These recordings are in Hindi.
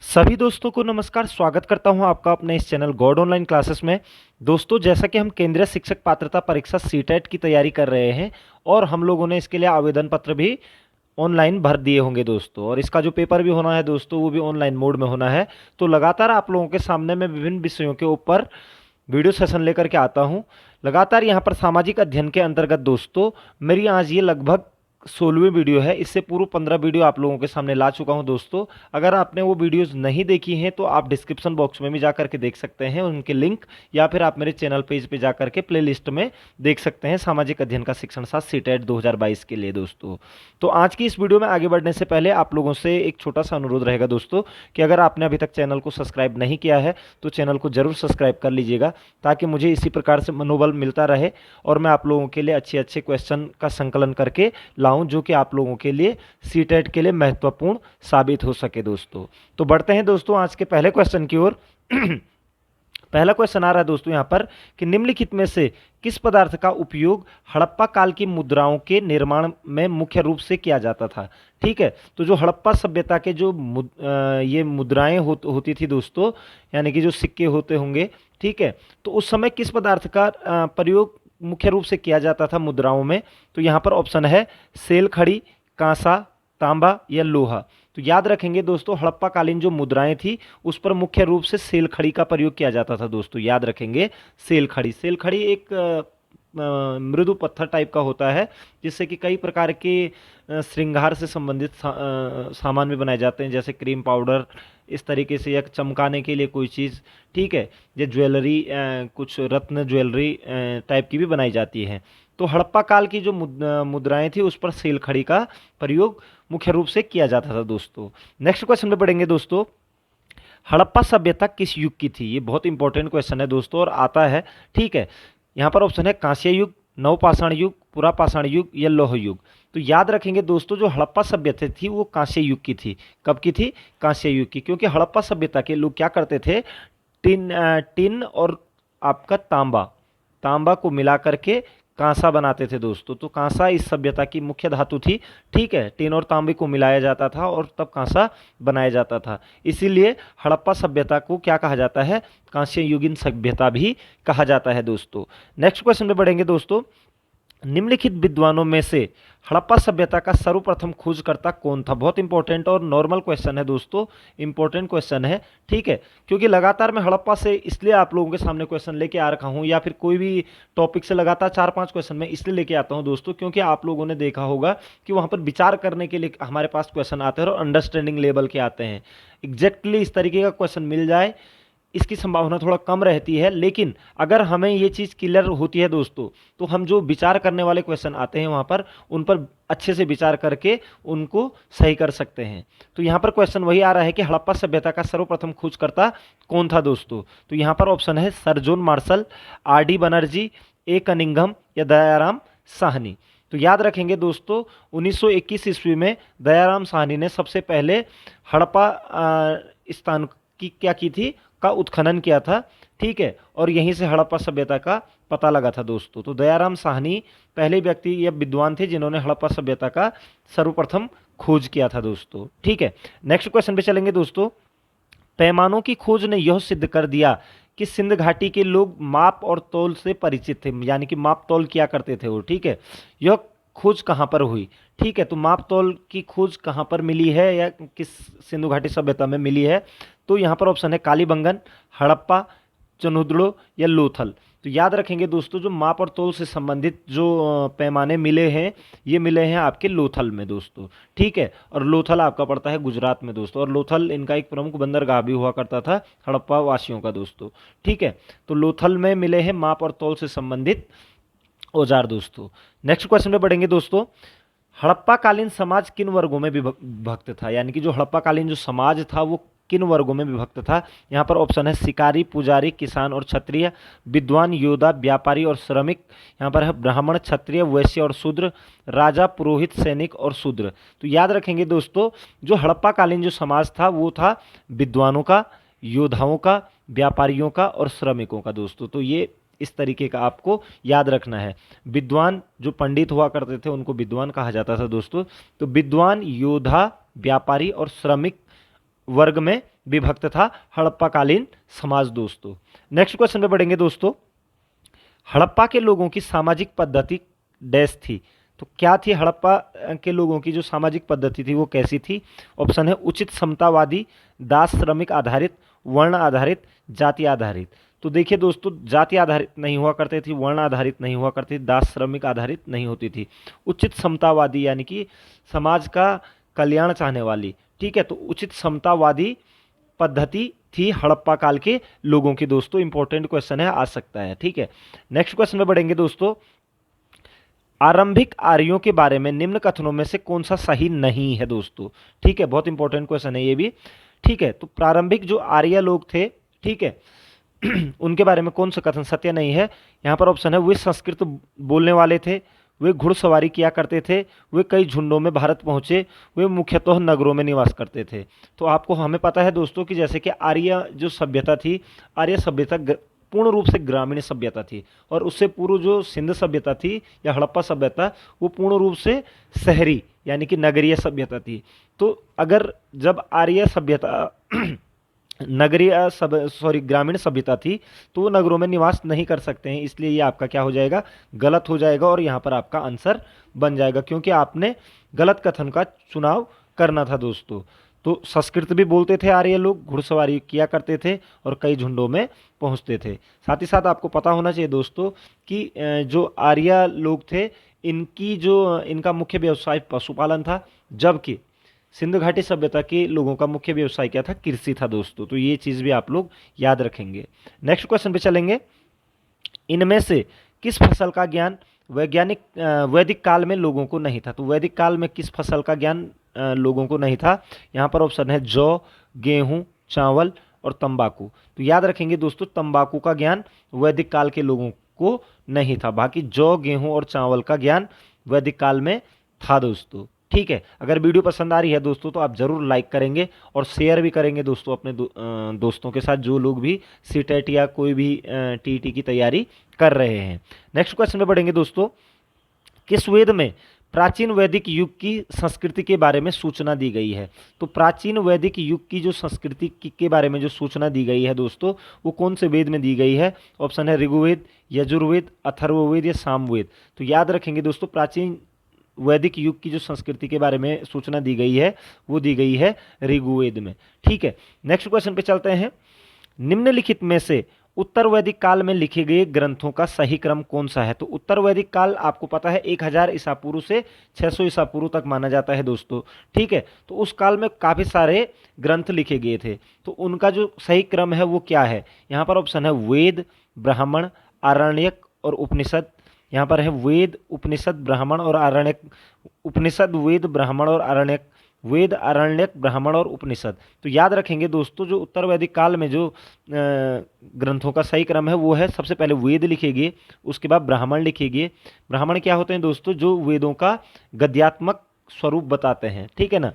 सभी दोस्तों को नमस्कार। स्वागत करता हूं आपका अपने इस चैनल गॉड ऑनलाइन क्लासेस में। दोस्तों, जैसा कि हम केंद्रीय शिक्षक पात्रता परीक्षा सीटेट की तैयारी कर रहे हैं और हम लोगों ने इसके लिए आवेदन पत्र भी ऑनलाइन भर दिए होंगे दोस्तों, और इसका जो पेपर भी होना है दोस्तों वो भी ऑनलाइन मोड में होना है। तो लगातार आप लोगों के सामने मैं विभिन्न विषयों के ऊपर वीडियो सेशन लेकर के आता हूं। लगातार यहां पर सामाजिक अध्ययन के अंतर्गत दोस्तों मेरी आज ये लगभग 16वीं वीडियो है। इससे पूर्व 15 वीडियो आप लोगों के सामने ला चुका हूं दोस्तों। अगर आपने वो वीडियोस नहीं देखी हैं तो आप डिस्क्रिप्शन बॉक्स में भी जा करके देख सकते हैं उनके लिंक, या फिर आप मेरे चैनल पेज पे जा करके प्लेलिस्ट में देख सकते हैं सामाजिक अध्ययन का शिक्षण शास्त्र सीटेट 2022 के लिए दोस्तों। तो आज की इस वीडियो में आगे बढ़ने से पहले आप लोगों से एक छोटा सा अनुरोध रहेगा दोस्तों कि अगर आपने अभी तक चैनल को सब्सक्राइब नहीं किया है तो चैनल को जरूर सब्सक्राइब कर लीजिएगा, ताकि मुझे इसी प्रकार से मनोबल मिलता रहे और मैं आप लोगों के लिए अच्छे अच्छे क्वेश्चन का संकलन करके लाऊं जो कि आप लोगों के लिए सीटेट के लिए महत्वपूर्ण साबित हो सके दोस्तों। तो बढ़ते हैं दोस्तों आज के पहले क्वेश्चन की ओर। पहला क्वेश्चन आ रहा है दोस्तों यहाँ पर कि निम्नलिखित में से किस पदार्थ का उपयोग हड़प्पा काल की मुद्राओं के निर्माण में मुख्य रूप से किया जाता था। ठीक है, तो जो हड़प्पा सभ्यता के जो ये मुद्राएं होती थी दोस्तों, यानी कि जो सिक्के होते होंगे, ठीक है, तो उस समय किस पदार्थ का प्रयोग मुख्य रूप से किया जाता था मुद्राओं में। तो यहाँ पर ऑप्शन है सेल खड़ी, कांसा, तांबा या लोहा। तो याद रखेंगे दोस्तों, हड़प्पा कालीन जो मुद्राएं थी उस पर मुख्य रूप से सेल खड़ी का प्रयोग किया जाता था दोस्तों। याद रखेंगे सेल खड़ी। सेल खड़ी एक मृदु पत्थर टाइप का होता है जिससे कि कई प्रकार के श्रृंगार से संबंधित सामान भी बनाए जाते हैं, जैसे क्रीम पाउडर इस तरीके से, या चमकाने के लिए कोई चीज़, ठीक है, ये ज्वेलरी कुछ रत्न ज्वेलरी टाइप की भी बनाई जाती है। तो हड़प्पा काल की जो मुद्राएं थी उस पर सेल खड़ी का प्रयोग मुख्य रूप से किया जाता था दोस्तों। नेक्स्ट क्वेश्चन में पढ़ेंगे दोस्तों, हड़प्पा सभ्यता किस युग की थी। ये बहुत इंपॉर्टेंट क्वेश्चन है दोस्तों और आता है, ठीक है। यहाँ पर ऑप्शन है कांस्य युग, नवपाषाण युग, पुरापाषाण युग या लौह युग। तो याद रखेंगे दोस्तों, जो हड़प्पा सभ्यता थी वो कांस्य युग की थी। कब की थी? कांस्य युग की, क्योंकि हड़प्पा सभ्यता के लोग क्या करते थे, टिन और आपका तांबा को मिला करके कांसा बनाते थे दोस्तों। तो कांसा इस सभ्यता की मुख्य धातु थी, ठीक है। टिन और तांबे को मिलाया जाता था और तब कांसा बनाया जाता था। इसीलिए हड़प्पा सभ्यता को क्या कहा जाता है? कांस्य युगीन सभ्यता भी कहा जाता है दोस्तों। नेक्स्ट क्वेश्चन में बढ़ेंगे दोस्तों, निम्नलिखित विद्वानों में से हड़प्पा सभ्यता का सर्वप्रथम खोजकर्ता कौन था। बहुत इंपॉर्टेंट और नॉर्मल क्वेश्चन है दोस्तों, इंपॉर्टेंट क्वेश्चन है, ठीक है, क्योंकि लगातार मैं हड़प्पा से इसलिए आप लोगों के सामने क्वेश्चन लेके आ रखा हूं, या फिर कोई भी टॉपिक से लगातार 4-5 क्वेश्चन मैं इसलिए लेके आता हूं दोस्तों, क्योंकि आप लोगों ने देखा होगा कि वहां पर विचार करने के लिए हमारे पास क्वेश्चन आते हैं और अंडरस्टैंडिंग लेवल के आते हैं। एग्जैक्टली इस तरीके का क्वेश्चन मिल जाए इसकी संभावना थोड़ा कम रहती है, लेकिन अगर हमें ये चीज़ क्लियर होती है दोस्तों तो हम जो विचार करने वाले क्वेश्चन आते हैं वहाँ पर उन पर अच्छे से विचार करके उनको सही कर सकते हैं। तो यहाँ पर क्वेश्चन वही आ रहा है कि हड़प्पा सभ्यता का सर्वप्रथम खोजकर्ता कौन था दोस्तों। तो यहाँ पर ऑप्शन है sir John Marshall, R.D. Banerjee, A. Cunningham या दयाराम साहनी। तो याद रखेंगे दोस्तों, 1921 ईस्वी में दयाराम साहनी ने सबसे पहले हड़प्पा स्थान की क्या की थी, का उत्खनन किया था, ठीक है, और यहीं से हड़प्पा सभ्यता का पता लगा था दोस्तों। तो दयाराम साहनी पहले व्यक्ति या विद्वान थे जिन्होंने हड़प्पा सभ्यता का सर्वप्रथम खोज किया था दोस्तों, ठीक है। नेक्स्ट क्वेश्चन पे चलेंगे दोस्तों, पैमानों की खोज ने यह सिद्ध कर दिया कि सिंध घाटी के लोग माप और तौल से परिचित थे, यानी कि माप तौल किया करते थे वो, ठीक है। यह खोज कहाँ पर हुई, ठीक है, तो माप तौल की खोज कहाँ पर मिली है या किस सिंधु घाटी सभ्यता में मिली है। तो यहाँ पर ऑप्शन है कालीबंगन, हड़प्पा, चनुद्रो या लोथल। तो याद रखेंगे दोस्तों, जो माप और तौल से संबंधित जो पैमाने मिले हैं ये मिले हैं आपके लोथल में दोस्तों, ठीक है, और लोथल आपका पड़ता है गुजरात में दोस्तों, और लोथल इनका एक प्रमुख बंदरगाह भी हुआ करता था हड़प्पा वासियों का दोस्तों, ठीक है। तो लोथल में मिले हैं माप और तौल से संबंधित औजार दोस्तों। नेक्स्ट क्वेश्चन पे बढ़ेंगे दोस्तों, हड़प्पा कालीन समाज किन वर्गों में विभक्त था, यानी कि जो हड़प्पा कालीन जो समाज था वो किन वर्गों में विभक्त था। यहाँ पर ऑप्शन है शिकारी, पुजारी, किसान और क्षत्रिय, विद्वान, योद्धा, व्यापारी और श्रमिक। यहाँ पर है ब्राह्मण, क्षत्रिय, वैश्य और शूद्र, राजा, पुरोहित, सैनिक और शूद्र। तो याद रखेंगे दोस्तों, जो हड़प्पा कालीन जो समाज था वो था विद्वानों का, योद्धाओं का, व्यापारियों का और श्रमिकों का दोस्तों। तो ये इस तरीके का आपको याद रखना है। विद्वान जो पंडित हुआ करते थे उनको विद्वान कहा जाता था दोस्तों। तो विद्वान, योद्धा, व्यापारी और श्रमिक वर्ग में विभक्त था हड़प्पा कालीन समाज दोस्तों। नेक्स्ट क्वेश्चन पे बढ़ेंगे दोस्तों। हड़प्पा के लोगों की सामाजिक पद्धति डैश थी। तो क्या थी हड़प्पा के लोगों की जो सामाजिक पद्धति थी वो कैसी थी? ऑप्शन है उचित समतावादी, दास श्रमिक आधारित, वर्ण आधारित, जाति आधारित। तो देखिए दोस्तों, जाति आधारित नहीं हुआ करती थी, वर्ण आधारित नहीं हुआ करती थी, दास श्रमिक आधारित नहीं होती थी। उचित समतावादी यानी कि समाज का कल्याण चाहने वाली, ठीक है। तो उचित समतावादी पद्धति थी हड़प्पा काल के लोगों की दोस्तों। इंपॉर्टेंट क्वेश्चन है, आ सकता है, ठीक है। नेक्स्ट क्वेश्चन में बढ़ेंगे दोस्तों। आरंभिक आर्यों के बारे में निम्न कथनों में से कौन सा सही नहीं है दोस्तों? ठीक है, बहुत इंपॉर्टेंट क्वेश्चन है ये भी, ठीक है। तो प्रारंभिक जो आर्य लोग थे, ठीक है, उनके बारे में कौन सा कथन सत्य नहीं है? यहाँ पर ऑप्शन है वे संस्कृत बोलने वाले थे, वे घुड़सवारी किया करते थे, वे कई झुंडों में भारत पहुंचे, वे मुख्यतः नगरों में निवास करते थे। तो आपको हमें पता है दोस्तों कि जैसे कि आर्य जो सभ्यता थी, आर्य सभ्यता पूर्ण रूप से ग्रामीण सभ्यता थी, और उससे पूर्व जो सिंध सभ्यता थी या हड़प्पा सभ्यता, वो पूर्ण रूप से शहरी यानी कि नगरीय सभ्यता थी। तो अगर जब आर्य सभ्यता ग्रामीण सभ्यता थी, तो वो नगरों में निवास नहीं कर सकते हैं, इसलिए ये आपका क्या हो जाएगा? गलत हो जाएगा, और यहाँ पर आपका आंसर बन जाएगा, क्योंकि आपने गलत कथन का चुनाव करना था दोस्तों। तो संस्कृत भी बोलते थे आर्य लोग, घुड़सवारी किया करते थे, और कई झुंडों में पहुंचते थे। साथ ही साथ आपको पता होना चाहिए दोस्तों कि जो आर्य लोग थे, इनका मुख्य व्यवसाय पशुपालन था, जबकि सिंधु घाटी सभ्यता के लोगों का मुख्य व्यवसाय क्या था? कृषि था दोस्तों। तो ये चीज़ भी आप लोग याद रखेंगे। नेक्स्ट क्वेश्चन पे चलेंगे। इनमें से किस फसल का ज्ञान वैदिक काल में लोगों को नहीं था? तो वैदिक काल में किस फसल का ज्ञान लोगों को नहीं था? यहाँ पर ऑप्शन है जौ, गेहूं, चावल और तंबाकू। तो याद रखेंगे दोस्तों, तंबाकू का ज्ञान वैदिक काल के लोगों को नहीं था, बाकी जौ, गेहूं और चावल का ज्ञान वैदिक काल में था दोस्तों, ठीक है। अगर वीडियो पसंद आ रही है दोस्तों तो आप जरूर लाइक करेंगे और शेयर भी करेंगे दोस्तों अपने दोस्तों के साथ, जो लोग भी सीटेट या कोई भी टीईटी की तैयारी कर रहे हैं। नेक्स्ट क्वेश्चन में बढ़ेंगे दोस्तों। किस वेद में प्राचीन वैदिक युग की संस्कृति के बारे में सूचना दी गई है? तो प्राचीन वैदिक युग की जो संस्कृति के बारे में जो सूचना दी गई है दोस्तों, वो कौन से वेद में दी गई है? ऑप्शन है ऋग्वेद, यजुर्वेद, अथर्ववेद या सामवेद। तो याद रखेंगे दोस्तों, प्राचीन वैदिक युग की जो संस्कृति के बारे में सूचना दी गई है, वो दी गई है ऋग्वेद में, ठीक है। नेक्स्ट क्वेश्चन पे चलते हैं। निम्नलिखित में से उत्तर वैदिक काल में लिखे गए ग्रंथों का सही क्रम कौन सा है? तो उत्तर वैदिक काल आपको पता है 1000 ईसा पूर्व से 600 ईसा पूर्व तक माना जाता है दोस्तों, ठीक है। तो उस काल में काफ़ी सारे ग्रंथ लिखे गए थे, तो उनका जो सही क्रम है वो क्या है? यहाँ पर ऑप्शन है वेद, ब्राह्मण, आरण्यक और उपनिषद। यहाँ पर है वेद, उपनिषद, ब्राह्मण और आरण्यक। उपनिषद, वेद, ब्राह्मण और आरण्यक। वेद, आरण्यक, ब्राह्मण और उपनिषद। तो याद रखेंगे दोस्तों, जो उत्तर वैदिक काल में जो ग्रंथों का सही क्रम है वो है, सबसे पहले वेद लिखे गए, उसके बाद ब्राह्मण लिखे गए। ब्राह्मण क्या होते हैं दोस्तों? जो वेदों का गद्यात्मक स्वरूप बताते हैं, ठीक है ना,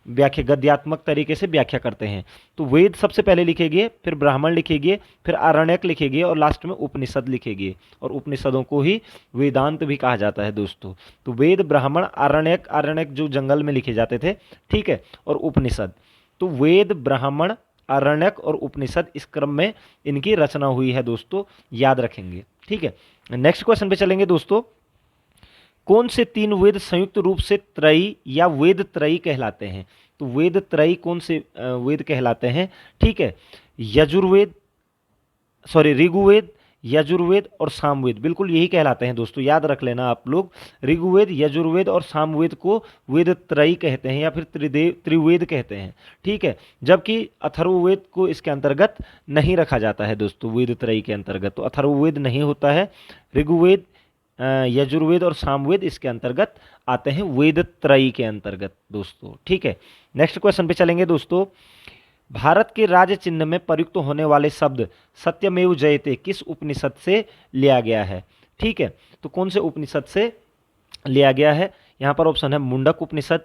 व्याख्या गद्यात्मक तरीके से व्याख्या करते हैं। तो वेद सबसे पहले लिखे गए, फिर ब्राह्मण लिखे गए, फिर आरण्यक लिखे गए और लास्ट में उपनिषद लिखे गए, और उपनिषदों को ही वेदांत भी कहा जाता है दोस्तों। तो वेद, ब्राह्मण, आरण्यक, आरण्यक जो जंगल में लिखे जाते थे, ठीक है, और उपनिषद। तो वेद, ब्राह्मण, आरण्यक और उपनिषद, इस क्रम में इनकी रचना हुई है दोस्तों, याद रखेंगे, ठीक है। नेक्स्ट क्वेश्चन पे चलेंगे दोस्तों। कौन से 3 वेद संयुक्त रूप से त्रयी या वेद त्रयी कहलाते हैं? तो वेद त्रयी कौन से वेद कहलाते हैं? ठीक है, ऋग्वेद, यजुर्वेद और सामवेद, बिल्कुल यही कहलाते हैं दोस्तों, याद रख लेना आप लोग। ऋग्वेद, यजुर्वेद और सामवेद को वेद त्रयी कहते हैं या फिर त्रिवेद कहते हैं, ठीक है। जबकि अथर्ववेद को इसके अंतर्गत नहीं रखा जाता है दोस्तों, वेद त्रयी के अंतर्गत। तो अथर्ववेद नहीं होता है, ऋग्वेद, यजुर्वेद और सामवेद इसके अंतर्गत आते हैं, वेद त्रयी के अंतर्गत दोस्तों, ठीक है। नेक्स्ट क्वेश्चन पे चलेंगे दोस्तों। भारत के राज्य चिन्ह में प्रयुक्त होने वाले शब्द सत्यमेव जयते किस उपनिषद से लिया गया है? ठीक है, तो कौन से उपनिषद से लिया गया है? यहाँ पर ऑप्शन है मुंडक उपनिषद,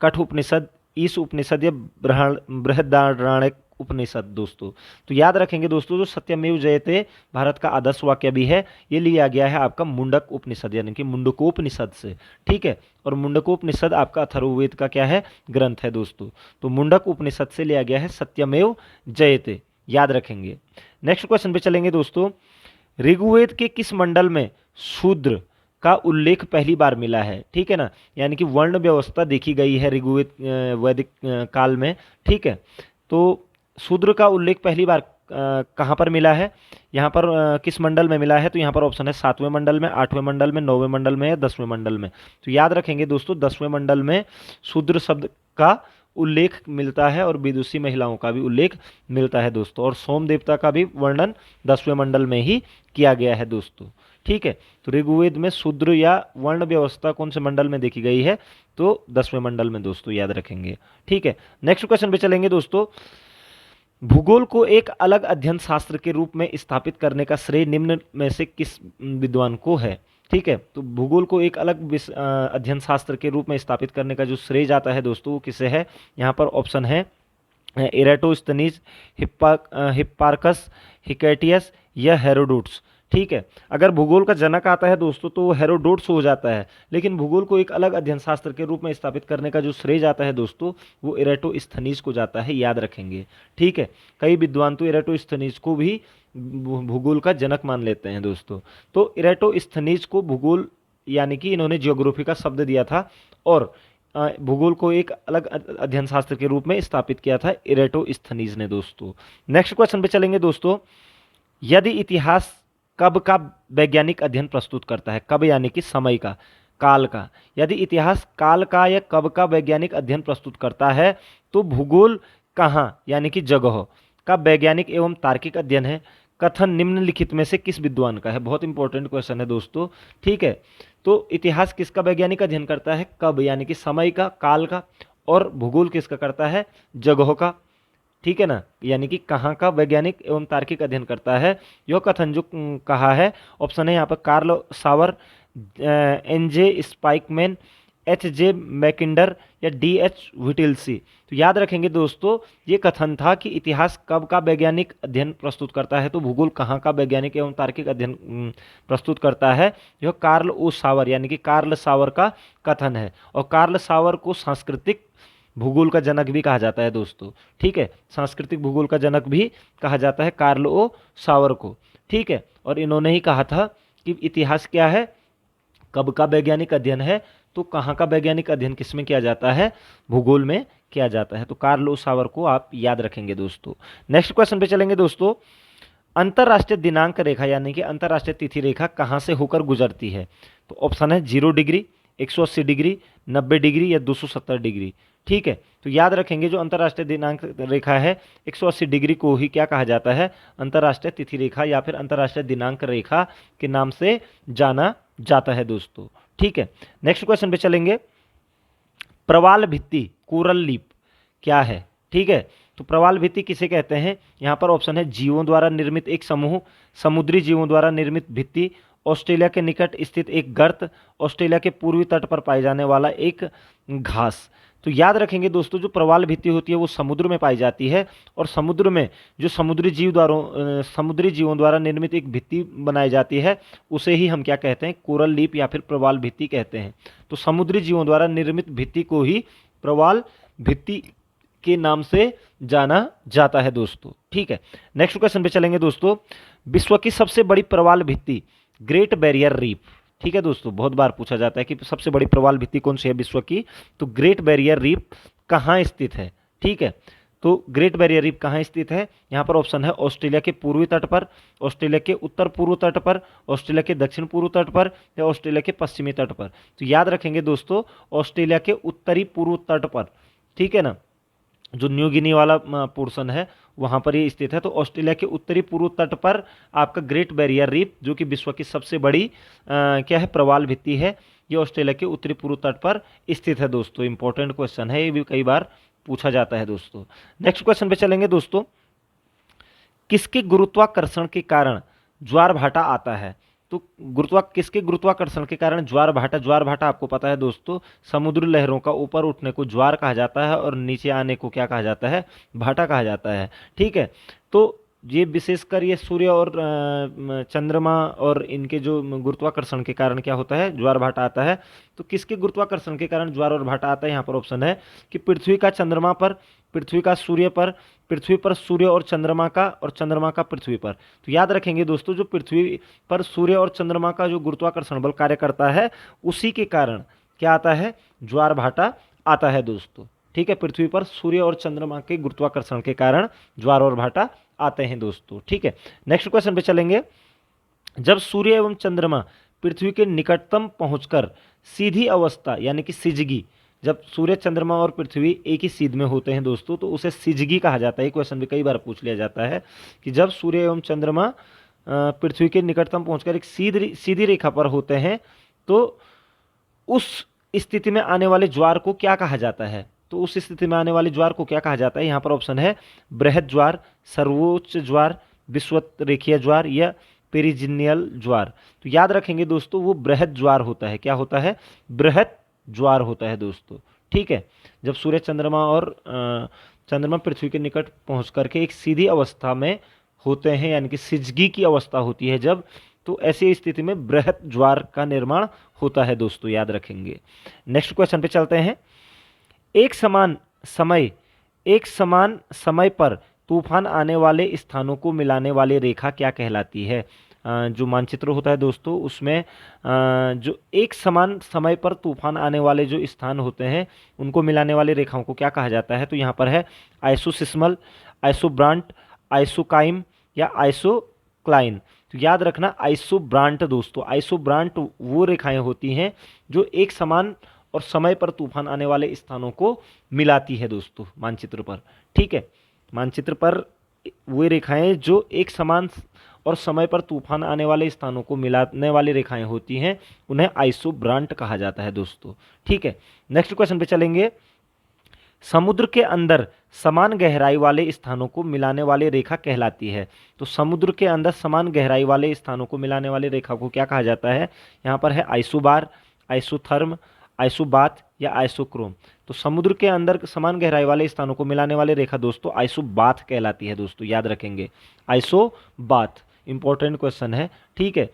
कठ उपनिषद, ईश उपनिषद या बृहदारण्यक उपनिषद दोस्तों। तो याद रखेंगे दोस्तों, जो सत्यमेव जयते भारत का आदर्श वाक्य भी है, ये लिया गया है आपका मुंडक उपनिषद यानी कि मुंडकोपनिषद से। ठीक है, और मुंडकोपनिषद आपका अथर्ववेद का क्या है, ग्रंथ है दोस्तों। तो मुंडक उपनिषद से लिया गया है सत्यमेव जयते, याद रखेंगे। नेक्स्ट क्वेश्चन पे चलेंगे दोस्तों। ऋग्वेद के किस मंडल में शूद्र का उल्लेख पहली बार मिला है? ठीक है ना, यानी कि वर्ण व्यवस्था देखी गई है ऋग्वेद वैदिक काल में। ठीक है, तो शूद्र का उल्लेख पहली बार कहाँ पर मिला है, यहाँ पर किस मंडल में मिला है? तो यहाँ पर ऑप्शन है 7वें मंडल में, 8वें मंडल में, 9वें मंडल में या 10वें मंडल में। तो याद रखेंगे दोस्तों, 10वें मंडल में शूद्र शब्द का उल्लेख मिलता है और विदुषी महिलाओं का भी उल्लेख मिलता है दोस्तों, और सोम देवता का भी वर्णन 10वें मंडल में ही किया गया है दोस्तों। ठीक है, तो ऋग्वेद में शूद्र या वर्ण व्यवस्था कौन से मंडल में देखी गई है? तो 10वें मंडल में दोस्तों, याद रखेंगे। ठीक है, नेक्स्ट क्वेश्चन पे चलेंगे दोस्तों। भूगोल को एक अलग अध्ययन शास्त्र के रूप में स्थापित करने का श्रेय निम्न में से किस विद्वान को है? ठीक है, तो भूगोल को एक अलग अध्ययन शास्त्र के रूप में स्थापित करने का जो श्रेय जाता है दोस्तों, वो किसे है? यहाँ पर ऑप्शन है एराटोस्थनीज, हिप्पार्कस, हिकैटियस या हेरोडोटस। ठीक है, अगर भूगोल का जनक आता है दोस्तों तो वो हेरोडोटस हो जाता है, लेकिन भूगोल को एक अलग अध्ययन शास्त्र के रूप में स्थापित करने का जो श्रेय जाता है दोस्तों, वो एराटोस्थनीज को जाता है, याद रखेंगे। ठीक है, कई विद्वान तो एराटोस्थनीज को भी भूगोल का जनक मान लेते हैं दोस्तों। तो एराटोस्थनीज को भूगोल यानी कि इन्होंने जियोग्राफी का शब्द दिया था और भूगोल को एक अलग अध्ययन शास्त्र के रूप में स्थापित किया था एराटोस्थनीज ने दोस्तों। नेक्स्ट क्वेश्चन पे चलेंगे दोस्तों। यदि इतिहास कब का वैज्ञानिक अध्ययन प्रस्तुत करता है? कब यानी कि समय का, काल का। यदि इतिहास काल का या कब का वैज्ञानिक अध्ययन प्रस्तुत करता है तो भूगोल कहाँ यानी कि जगह का वैज्ञानिक एवं तार्किक अध्ययन है। कथन निम्नलिखित में से किस विद्वान का है? बहुत इंपॉर्टेंट क्वेश्चन है दोस्तों। ठीक है, तो इतिहास किसका वैज्ञानिक अध्ययन करता है? कब यानी कि समय का, काल का, और भूगोल किसका करता है? जगहों का। ठीक है ना, यानी कि कहाँ का वैज्ञानिक एवं तार्किक अध्ययन करता है। यह कथन जो कहा है, ऑप्शन है यहाँ पर कार्ल सावर, एन.जे. स्पाइकमैन, एच.जे. मैकिंडर या डी.एच. व्हिटिल्सी। तो याद रखेंगे दोस्तों, ये कथन था कि इतिहास कब का वैज्ञानिक अध्ययन प्रस्तुत करता है तो भूगोल कहाँ का वैज्ञानिक एवं तार्किक अध्ययन प्रस्तुत करता है। यह कार्ल ओ सावर यानी कि कार्ल सावर का कथन है, और कार्ल सावर को सांस्कृतिक भूगोल का जनक भी कहा जाता है दोस्तों। ठीक है, सांस्कृतिक भूगोल का जनक भी कहा जाता है कार्ल ओ सावर को। ठीक है, और इन्होंने ही कहा था कि इतिहास क्या है, कब का वैज्ञानिक अध्ययन है, तो कहाँ का वैज्ञानिक अध्ययन किसमें किया जाता है? भूगोल में किया जाता है। तो कार्ल ओ सावर को आप याद रखेंगे दोस्तों। नेक्स्ट क्वेश्चन पे चलेंगे दोस्तों। अंतरराष्ट्रीय दिनांक रेखा यानी कि अंतरराष्ट्रीय तिथि रेखा कहाँ से होकर गुजरती है? तो ऑप्शन है 0 डिग्री, 180 डिग्री, 90 डिग्री या 270 डिग्री। ठीक है, तो याद रखेंगे जो अंतरराष्ट्रीय दिनांक रेखा है 180 डिग्री को ही क्या कहा जाता है? अंतरराष्ट्रीय तिथि रेखा या फिर अंतरराष्ट्रीय दिनांक रेखा के नाम से जाना जाता है दोस्तों। ठीक है, नेक्स्ट क्वेश्चन पे चलेंगे। प्रवाल भित्ति, कोरल लीफ क्या है? ठीक है, तो प्रवाल भित्ति किसे कहते हैं? यहाँ पर ऑप्शन है जीवों द्वारा निर्मित एक समूह, समुद्री जीवों द्वारा निर्मित भित्ति, ऑस्ट्रेलिया के निकट स्थित एक गर्त, ऑस्ट्रेलिया के पूर्वी तट पर पाई जाने वाला एक घास। तो याद रखेंगे दोस्तों, जो प्रवाल भित्ति होती है वो समुद्र में पाई जाती है, और समुद्र में जो समुद्री जीवों द्वारा निर्मित एक भित्ति बनाई जाती है उसे ही हम क्या कहते हैं? कोरल लीफ या फिर प्रवाल भित्ति कहते हैं। तो समुद्री जीवों द्वारा निर्मित भित्ति को ही प्रवाल भित्ति के नाम से जाना जाता है दोस्तों। ठीक है, नेक्स्ट क्वेश्चन पे चलेंगे दोस्तों। विश्व की सबसे बड़ी प्रवाल भित्ति ग्रेट बैरियर रीफ। ठीक है दोस्तों, बहुत बार पूछा जाता है कि सबसे बड़ी प्रवाल भित्ति कौन सी है विश्व की? तो ग्रेट बैरियर रीफ कहाँ स्थित है? ठीक है, तो ग्रेट बैरियर रीफ कहाँ स्थित है? यहाँ पर ऑप्शन है ऑस्ट्रेलिया के पूर्वी तट पर, ऑस्ट्रेलिया के उत्तर पूर्व तट पर, ऑस्ट्रेलिया के दक्षिण पूर्व तट पर या ऑस्ट्रेलिया के पश्चिमी तट पर। तो याद रखेंगे दोस्तों, ऑस्ट्रेलिया के उत्तरी पूर्व तट पर। ठीक है ना, जो न्यू गिनी वाला पोर्शन है वहाँ पर ये स्थित है। तो ऑस्ट्रेलिया के उत्तरी पूर्व तट पर आपका ग्रेट बैरियर रीफ, जो कि विश्व की सबसे बड़ी क्या है? प्रवाल भित्ति है, ये ऑस्ट्रेलिया के उत्तरी पूर्व तट पर स्थित है दोस्तों। इंपॉर्टेंट क्वेश्चन है, ये भी कई बार पूछा जाता है दोस्तों। नेक्स्ट क्वेश्चन पे चलेंगे दोस्तों। किसके गुरुत्वाकर्षण के कारण ज्वार भाटा आता है? तो किसके गुरुत्वाकर्षण के कारण ज्वार भाटा आपको पता है दोस्तों, समुद्री लहरों का ऊपर उठने को ज्वार कहा जाता है और नीचे आने को क्या कहा जाता है, भाटा कहा जाता है। ठीक है, तो ये विशेषकर ये सूर्य और चंद्रमा और इनके जो गुरुत्वाकर्षण के कारण क्या होता है, ज्वार भाटा आता है। तो किसके गुरुत्वाकर्षण के कारण ज्वार और भाटा आता है, यहाँ पर ऑप्शन है कि पृथ्वी का चंद्रमा पर, पृथ्वी का सूर्य पर, पृथ्वी पर सूर्य और चंद्रमा का, और चंद्रमा का पृथ्वी पर। तो याद रखेंगे दोस्तों, जो पृथ्वी पर सूर्य और चंद्रमा का जो गुरुत्वाकर्षण बल कार्य करता है, उसी के कारण क्या आता है, ज्वार भाटा आता है दोस्तों। ठीक है, पृथ्वी पर सूर्य और चंद्रमा के गुरुत्वाकर्षण के कारण ज्वार और भाटा आते हैं दोस्तों। ठीक है, नेक्स्ट क्वेश्चन पे चलेंगे। जब सूर्य एवं चंद्रमा पृथ्वी के निकटतम पहुंचकर सीधी अवस्था यानी कि सिजगी, जब सूर्य चंद्रमा और पृथ्वी एक ही सीध में होते हैं दोस्तों, तो उसे सिजगी कहा जाता है। ये क्वेश्चन भी कई बार पूछ लिया जाता है कि जब सूर्य एवं चंद्रमा पृथ्वी के निकटतम पहुंचकर एक सीधी रेखा पर होते हैं, तो उस स्थिति में आने वाले ज्वार को क्या कहा जाता है, तो उस स्थिति में आने वाले ज्वार को क्या कहा जाता है। यहाँ पर ऑप्शन है बृहद ज्वार, सर्वोच्च ज्वार, विषुवत रेखीय ज्वार या पेरिजिनियल ज्वार। तो याद रखेंगे दोस्तों, वो बृहद ज्वार होता है। क्या होता है, बृहद ज्वार होता है दोस्तों। ठीक है, जब सूर्य चंद्रमा और चंद्रमा पृथ्वी के निकट पहुंच करके एक सीधी अवस्था में होते हैं, यानी कि सिजगी की अवस्था होती है जब, तो ऐसी स्थिति में बृहद ज्वार का निर्माण होता है दोस्तों, याद रखेंगे। नेक्स्ट क्वेश्चन पे चलते हैं। एक समान समय पर तूफान आने वाले स्थानों को मिलाने वाली रेखा क्या कहलाती है। जो मानचित्र होता है दोस्तों, उसमें जो एक समान समय पर तूफान आने वाले जो स्थान होते हैं, उनको मिलाने वाली रेखाओं को क्या कहा जाता है। तो यहाँ पर है आइसोसिस्मल, आइसोब्रांट, आइसोकाइम या आइसोक्लाइन। तो याद रखना आइसोब्रांट दोस्तों, आइसोब्रांट वो रेखाएं होती हैं जो एक समान और समय पर तूफान आने वाले स्थानों को मिलाती है दोस्तों मानचित्र पर। ठीक है, मानचित्र पर वे रेखाएं जो एक समान और समय पर तूफान आने वाले स्थानों को मिलाने वाली रेखाएं होती हैं, उन्हें आइसोब्रांट कहा जाता है दोस्तों। ठीक है, नेक्स्ट क्वेश्चन पे चलेंगे। समुद्र के अंदर समान गहराई वाले स्थानों को मिलाने वाली रेखा कहलाती है। तो समुद्र के अंदर समान गहराई वाले स्थानों को मिलाने वाली रेखा को क्या कहा जाता है। यहाँ पर है आइसोबार, आइसोथर्म, आइसोबाथ या आइसोक्रोम। तो समुद्र के अंदर समान गहराई वाले स्थानों को मिलाने वाली रेखा दोस्तों आइसोबाथ कहलाती है दोस्तों, याद रखेंगे आइसोबाथ। इंपॉर्टेंट क्वेश्चन है। ठीक है,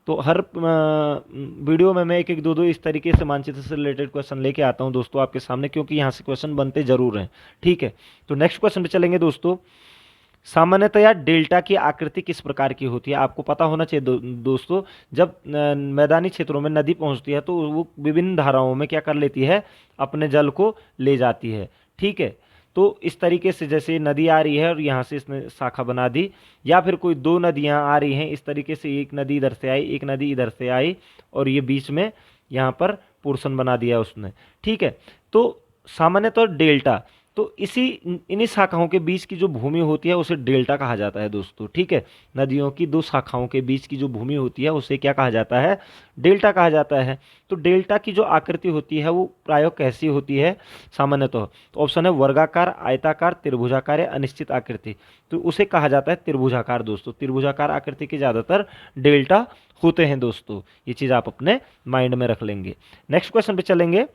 तो हर वीडियो में मैं एक दो इस तरीके से मानचित्र से रिलेटेड क्वेश्चन लेके आता हूं दोस्तों आपके सामने, क्योंकि यहाँ से क्वेश्चन बनते जरूर हैं। ठीक है, तो नेक्स्ट क्वेश्चन पे चलेंगे दोस्तों। सामान्यतया डेल्टा की आकृति किस प्रकार की होती है। आपको पता होना चाहिए दोस्तों, जब मैदानी क्षेत्रों में नदी पहुंचती है तो वो विभिन्न धाराओं में क्या कर लेती है, अपने जल को ले जाती है। ठीक है, तो इस तरीके से जैसे नदी आ रही है और यहाँ से इसने शाखा बना दी, या फिर कोई दो नदियाँ आ रही हैं, इस तरीके से एक नदी इधर से आई, एक नदी इधर से आई, और ये बीच में यहाँ पर पोर्शन बना दिया उसने। ठीक है, तो सामान्यतौर डेल्टा, तो इन्हीं शाखाओं के बीच की जो भूमि होती है उसे डेल्टा कहा जाता है दोस्तों। ठीक है, नदियों की दो शाखाओं के बीच की जो भूमि होती है उसे क्या कहा जाता है, डेल्टा कहा जाता है। तो डेल्टा की जो आकृति होती है वो प्रायः कैसी होती है सामान्यतः। तो ऑप्शन है वर्गाकार, आयताकार, त्रिभुजाकार या अनिश्चित आकृति। तो उसे कहा जाता है त्रिभुजाकार दोस्तों। त्रिभुजाकार आकृति के ज़्यादातर डेल्टा होते हैं दोस्तों, ये चीज़ आप अपने माइंड में रख लेंगे। नेक्स्ट क्वेश्चन पे चलेंगे।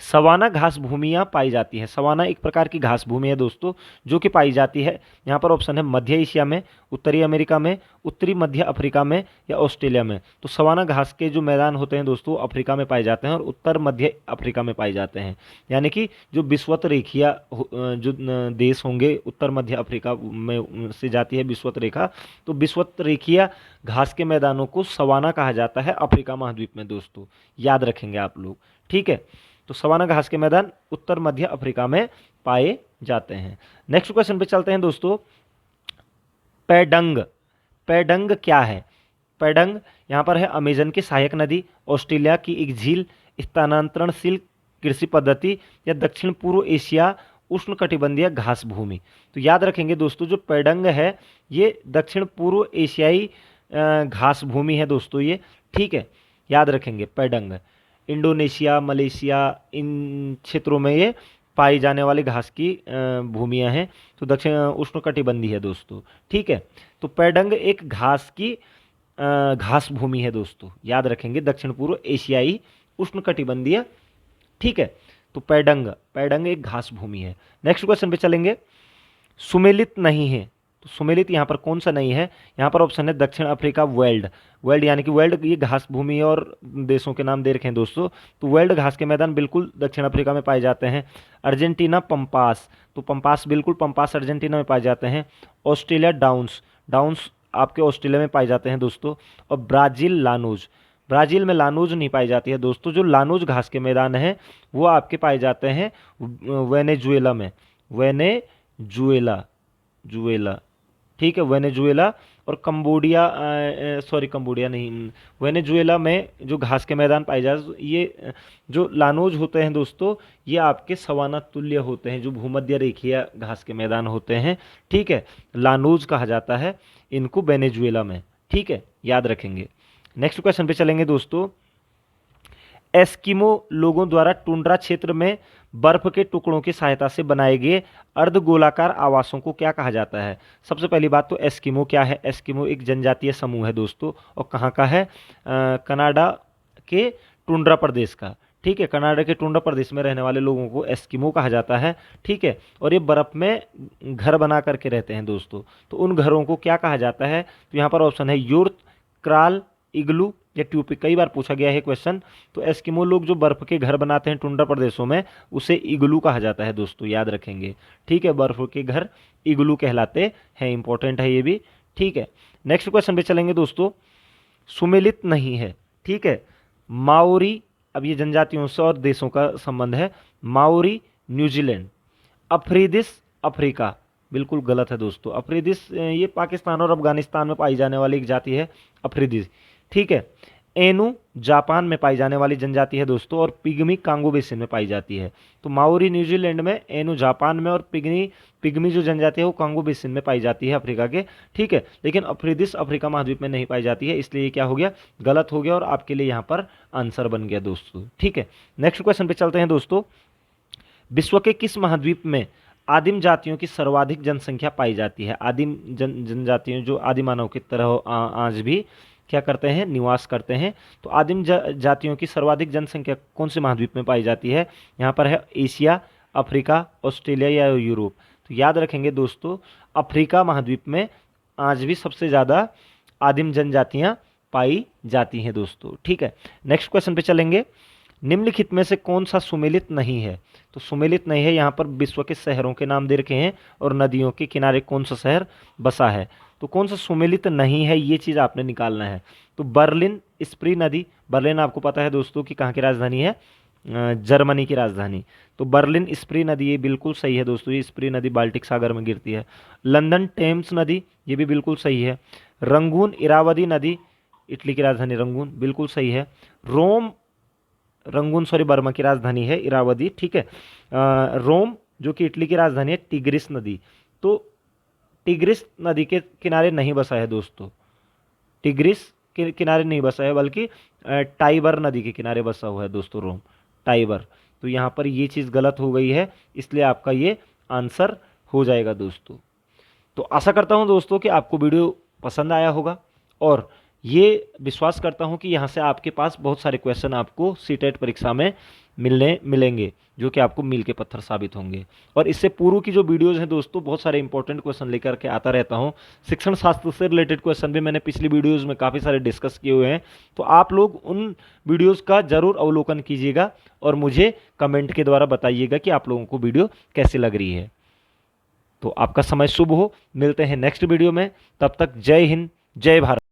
सवाना घास भूमियाँ पाई जाती है। सवाना एक प्रकार की घास भूमि है दोस्तों जो कि पाई जाती है। यहाँ पर ऑप्शन है मध्य एशिया में, उत्तरी अमेरिका में, उत्तरी मध्य अफ्रीका में या ऑस्ट्रेलिया में। तो सवाना घास के जो मैदान होते हैं दोस्तों अफ्रीका में पाए जाते हैं और उत्तर मध्य अफ्रीका में पाए जाते हैं। यानी कि जो विषुवत रेखीय जो देश होंगे, उत्तर मध्य अफ्रीका में से जाती है विषुवत रेखा, तो विषुवत रेखीय घास के मैदानों को सवाना कहा जाता है अफ्रीका महाद्वीप में दोस्तों, याद रखेंगे आप लोग। ठीक है, तो सवाना घास के मैदान उत्तर मध्य अफ्रीका में पाए जाते हैं। नेक्स्ट क्वेश्चन पे चलते हैं दोस्तों। पैडंग, पैडंग क्या है। पैडंग यहाँ पर है अमेजन की सहायक नदी, ऑस्ट्रेलिया की एक झील, स्थानांतरणशील कृषि पद्धति या दक्षिण पूर्व एशिया उष्णकटिबंधीय घास भूमि। तो याद रखेंगे दोस्तों, जो पैडंग है ये दक्षिण पूर्व एशियाई घास भूमि है दोस्तों ये। ठीक है, याद रखेंगे पैडंग। इंडोनेशिया, मलेशिया, इन क्षेत्रों में ये पाई जाने वाली घास की भूमियां हैं। तो दक्षिण उष्णकटिबंधीय है दोस्तों। ठीक है, तो पैडंग एक घास की घास भूमि है दोस्तों, याद रखेंगे, दक्षिण पूर्व एशियाई उष्णकटिबंधीय। ठीक है, तो पैडंग, पैडंग एक घास भूमि है। नेक्स्ट क्वेश्चन पे चलेंगे। सुमेलित नहीं है, तो सुमेलित यहाँ पर कौन सा नहीं है? यहाँ पर ऑप्शन है दक्षिण अफ्रीका वेल्ड। वेल्ड यानी कि वेल्ड ये घास भूमि और देशों के नाम दे रखे हैं दोस्तों। तो वेल्ड घास के मैदान बिल्कुल दक्षिण अफ्रीका में पाए जाते हैं। अर्जेंटीना पंपास, तो पंपास बिल्कुल पंपास अर्जेंटीना में पाए जाते हैं। ऑस्ट्रेलिया डाउन्स, डाउन्स आपके ऑस्ट्रेलिया में पाए जाते हैं दोस्तों। और ब्राज़ील लानूज, ब्राज़ील में लानूज नहीं पाई जाती है दोस्तों। जो लानूज घास के मैदान हैं वो आपके पाए जाते हैं वेनेजुएला में, वेनेजुएला, जुएला, ठीक है, वेनेजुएला और कंबोडिया, सॉरी कंबोडिया नहीं, वेनेजुएला में जो घास के मैदान पाए जाते, ये जो लानोज होते हैं दोस्तों, ये आपके सवाना तुल्य होते हैं, जो भूमध्य रेखीय घास के मैदान होते हैं। ठीक है, लानोज कहा जाता है इनको वेनेजुएला में। ठीक है, याद रखेंगे। नेक्स्ट क्वेश्चन पे चलेंगे दोस्तों। एस्किमो लोगों द्वारा टुंड्रा क्षेत्र में बर्फ के टुकड़ों की सहायता से बनाए गए अर्धगोलाकार आवासों को क्या कहा जाता है? सबसे पहली बात तो एस्किमो क्या है? एस्किमो एक जनजातीय समूह है दोस्तों, और कहाँ का है? कनाडा के टुंड्रा प्रदेश का। ठीक है, कनाडा के टुंड्रा प्रदेश में रहने वाले लोगों को एस्किमो कहा जाता है। ठीक है, और ये बर्फ़ में घर बना करके रहते हैं दोस्तों। तो उन घरों को क्या कहा जाता है? तो यहाँ पर ऑप्शन है यूर्ट, क्राल, इग्लू या ट्यूपिक। कई बार पूछा गया है क्वेश्चन। तो एस्किमो लोग जो बर्फ़ के घर बनाते हैं टुंड्रा प्रदेशों में, उसे इग्लू कहा जाता है दोस्तों, याद रखेंगे। ठीक है, बर्फ़ के घर इग्लू कहलाते हैं, इंपॉर्टेंट है ये भी। ठीक है, नेक्स्ट क्वेश्चन पे चलेंगे दोस्तों। सुमेलित नहीं है, ठीक है, माओरी, अब ये जनजातियों से और देशों का संबंध है। माओरी न्यूजीलैंड, अफ्रीदिस अफ्रीका, बिल्कुल गलत है दोस्तों। अफ्रीदिस ये पाकिस्तान और अफगानिस्तान में पाई जाने वाली एक जाति है, अफ्रीदिस। ठीक है, एनु जापान में पाई जाने वाली जनजाति है दोस्तों, और पिग्मी कांगो बेसिन में पाई जाती है। तो माओरी न्यूजीलैंड में, एनु जापान में, और पिग्मी जो जनजाति है वो कांगो बेसिन में पाई जाती है अफ्रीका के। ठीक है, लेकिन अफ्रीदिस अफ्रीका महाद्वीप में नहीं पाई जाती है, इसलिए ये क्या हो गया? गलत हो गया, और आपके लिए यहाँ पर आंसर बन गया दोस्तों। ठीक है, नेक्स्ट क्वेश्चन पे चलते हैं दोस्तों। विश्व के किस महाद्वीप में आदिम जातियों की सर्वाधिक जनसंख्या पाई जाती है? आदिम जनजातियों जो आदि मानव की तरह आज भी क्या करते हैं? निवास करते हैं। तो आदिम जातियों की सर्वाधिक जनसंख्या कौन से महाद्वीप में पाई जाती है? यहाँ पर है एशिया, अफ्रीका, ऑस्ट्रेलिया या यूरोप। तो याद रखेंगे दोस्तों, अफ्रीका महाद्वीप में आज भी सबसे ज़्यादा आदिम जनजातियाँ पाई जाती हैं दोस्तों। ठीक है, नेक्स्ट क्वेश्चन पे चलेंगे। निम्नलिखित में से कौन सा सुमेलित नहीं है? तो सुमेलित नहीं है, यहाँ पर विश्व के शहरों के नाम दे रखे हैं और नदियों के किनारे कौन सा शहर बसा है। तो कौन सा सुमेलित नहीं है, ये चीज़ आपने निकालना है। तो बर्लिन स्प्री नदी, बर्लिन आपको पता है दोस्तों कि कहाँ की राजधानी है? जर्मनी की राजधानी। तो बर्लिन स्प्री नदी, ये बिल्कुल सही है दोस्तों, ये स्प्री नदी बाल्टिक सागर में गिरती है। लंदन टेम्स नदी, ये भी बिल्कुल सही है। रंगून इरावदी नदी, इटली की राजधानी रंगून, बिल्कुल सही है। रोम, रंगून सॉरी बर्मा की राजधानी है इरावदी। ठीक है, रोम जो कि इटली की राजधानी है, टिग्रिस नदी। तो टिग्रिस नदी के किनारे नहीं बसा है दोस्तों, टिग्रिस के किनारे नहीं बसा है, बल्कि टाइबर नदी के किनारे बसा हुआ है दोस्तों रोम, टाइबर। तो यहाँ पर ये चीज़ गलत हो गई है, इसलिए आपका ये आंसर हो जाएगा दोस्तों। तो आशा करता हूँ दोस्तों कि आपको वीडियो पसंद आया होगा, और ये विश्वास करता हूँ कि यहाँ से आपके पास बहुत सारे क्वेश्चन आपको सीटेट परीक्षा में मिलेंगे, जो कि आपको मील के पत्थर साबित होंगे। और इससे पूर्व की जो वीडियोज़ हैं दोस्तों, बहुत सारे इंपॉर्टेंट क्वेश्चन लेकर के आता रहता हूँ। शिक्षण शास्त्र से रिलेटेड क्वेश्चन भी मैंने पिछली वीडियोज़ में काफ़ी सारे डिस्कस किए हुए हैं। तो आप लोग उन वीडियोज़ का ज़रूर अवलोकन कीजिएगा और मुझे कमेंट के द्वारा बताइएगा कि आप लोगों को वीडियो कैसी लग रही है। तो आपका समय शुभ हो, मिलते हैं नेक्स्ट वीडियो में, तब तक जय हिंद, जय भारत।